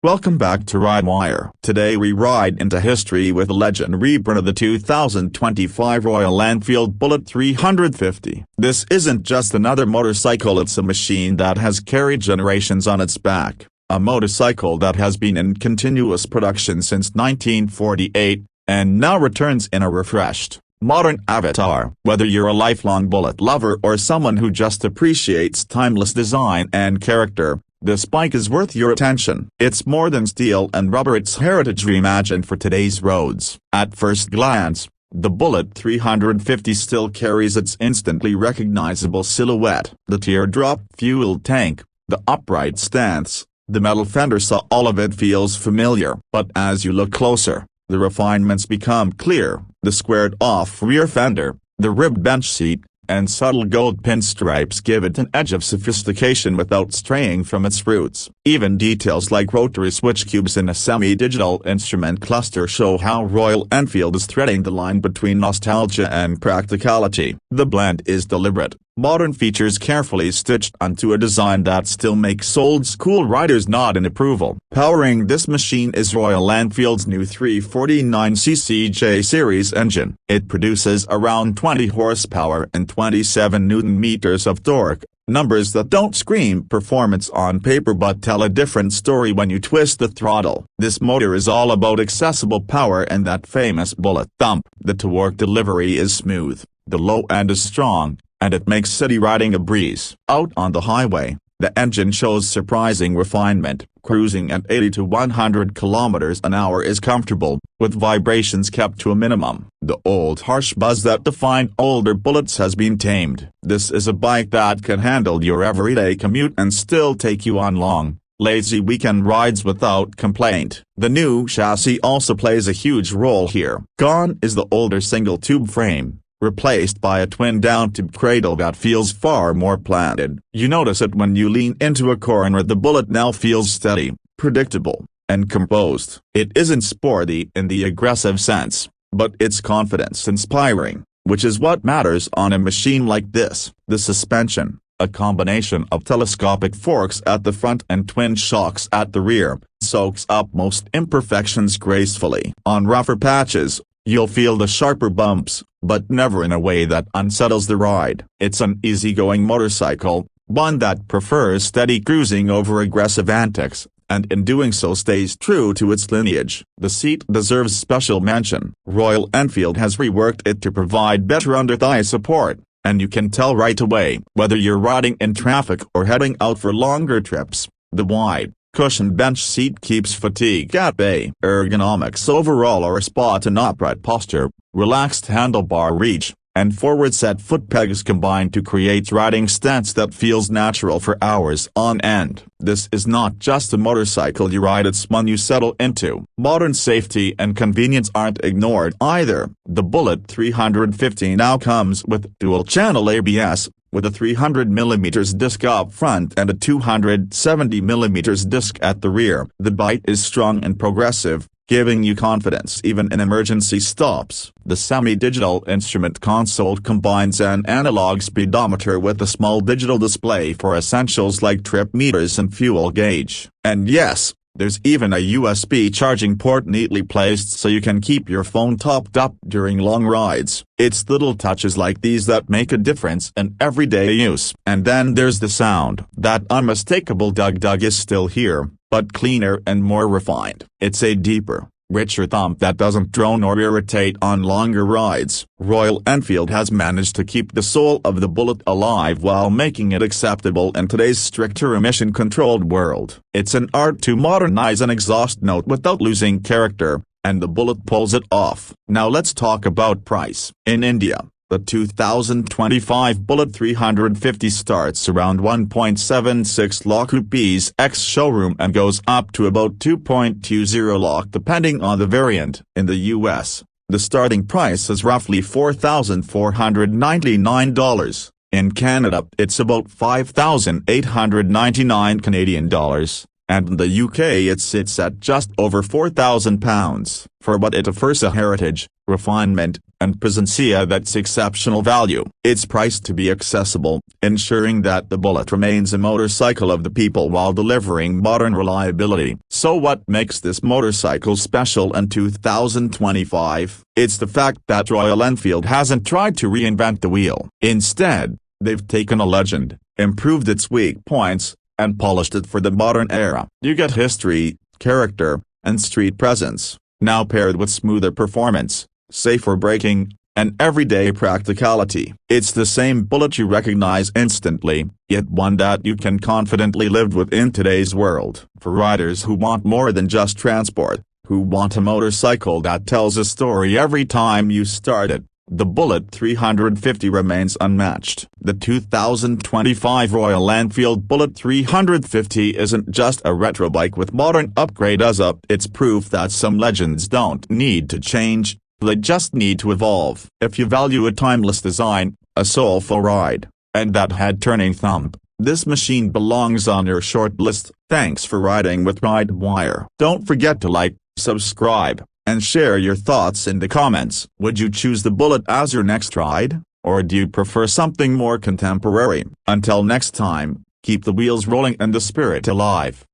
Welcome back to Ride-Wire. Today we ride into history with the legend Reborn of the 2025 Royal Enfield Bullet 350. This isn't just another motorcycle, it's a machine that has carried generations on its back. A motorcycle that has been in continuous production since 1948, and now returns in a refreshed, modern avatar. Whether you're a lifelong Bullet lover or someone who just appreciates timeless design and character, this bike is worth your attention. It's more than steel and rubber, it's heritage reimagined for today's roads. At first glance, the Bullet 350 still carries its instantly recognizable silhouette. The teardrop fuel tank, the upright stance, the metal fender, so all of it feels familiar. But as you look closer, the refinements become clear. The squared-off rear fender, the ribbed bench seat, and subtle gold pinstripes give it an edge of sophistication without straying from its roots. Even details like rotary switch cubes in a semi-digital instrument cluster show how Royal Enfield is threading the line between nostalgia and practicality. The blend is deliberate, modern features carefully stitched onto a design that still makes old-school riders nod in approval. Powering this machine is Royal Enfield's new 349cc J-Series engine. It produces around 20 horsepower and 27 Nm of torque, numbers that don't scream performance on paper but tell a different story when you twist the throttle. This motor is all about accessible power and that famous Bullet thump. The torque delivery is smooth, the low end is strong, and it makes city riding a breeze. Out on the highway, the engine shows surprising refinement. Cruising at 80 to 100 km an hour is comfortable, with vibrations kept to a minimum. The old harsh buzz that defined older Bullets has been tamed. This is a bike that can handle your everyday commute and still take you on long, lazy weekend rides without complaint. The new chassis also plays a huge role here. Gone is the older single-tube frame, replaced by a twin downtube cradle that feels far more planted. You notice it when you lean into a corner. The Bullet now feels steady, predictable, and composed. It isn't sporty in the aggressive sense, but it's confidence-inspiring, which is what matters on a machine like this. The suspension, a combination of telescopic forks at the front and twin shocks at the rear, soaks up most imperfections gracefully. On rougher patches, you'll feel the sharper bumps, but never in a way that unsettles the ride. It's an easygoing motorcycle, one that prefers steady cruising over aggressive antics, and in doing so stays true to its lineage. The seat deserves special mention. Royal Enfield has reworked it to provide better under-thigh support, and you can tell right away. Whether you're riding in traffic or heading out for longer trips, the wide, cushioned bench seat keeps fatigue at bay. Ergonomics overall are a spot in upright posture, relaxed handlebar reach, and forward-set foot pegs combine to create riding stance that feels natural for hours on end. This is not just a motorcycle you ride, it's one you settle into. Modern safety and convenience aren't ignored either. The Bullet 350 now comes with dual-channel ABS, with a 300mm disc up front and a 270mm disc at the rear. The bite is strong and progressive, giving you confidence even in emergency stops. The semi-digital instrument console combines an analog speedometer with a small digital display for essentials like trip meters and fuel gauge. And yes, there's even a USB charging port neatly placed so you can keep your phone topped up during long rides. It's little touches like these that make a difference in everyday use. And then there's the sound. That unmistakable dug is still here, but cleaner and more refined. It's a deeper, richer thump that doesn't drone or irritate on longer rides. Royal Enfield has managed to keep the soul of the Bullet alive while making it acceptable in today's stricter emission-controlled world. It's an art to modernize an exhaust note without losing character, and the Bullet pulls it off. Now let's talk about price. In India, the 2025 Bullet 350 starts around 1.76 lakh rupees ex-showroom and goes up to about 2.20 lakh depending on the variant. In the US, the starting price is roughly $4,499. In Canada, it's about $5,899 Canadian dollars. And in the UK it sits at just over £4,000. For what it offers: a heritage, refinement, and presencia that's exceptional value. It's priced to be accessible, ensuring that the Bullet remains a motorcycle of the people while delivering modern reliability. So what makes this motorcycle special in 2025? It's the fact that Royal Enfield hasn't tried to reinvent the wheel. Instead, they've taken a legend, improved its weak points, and polished it for the modern era. You get history, character, and street presence, now paired with smoother performance, safer braking, and everyday practicality. It's the same Bullet you recognize instantly, yet one that you can confidently live with in today's world. For riders who want more than just transport, who want a motorcycle that tells a story every time you start it, the Bullet 350 remains unmatched. The 2025 Royal Enfield Bullet 350 isn't just a retro bike with modern upgrades. It's proof that some legends don't need to change, they just need to evolve. If you value a timeless design, a soulful ride, and that head-turning thump, this machine belongs on your short list. Thanks for riding with Redwire. Don't forget to like, subscribe, and share your thoughts in the comments. Would you choose the Bullet as your next ride, or do you prefer something more contemporary? Until next time, keep the wheels rolling and the spirit alive.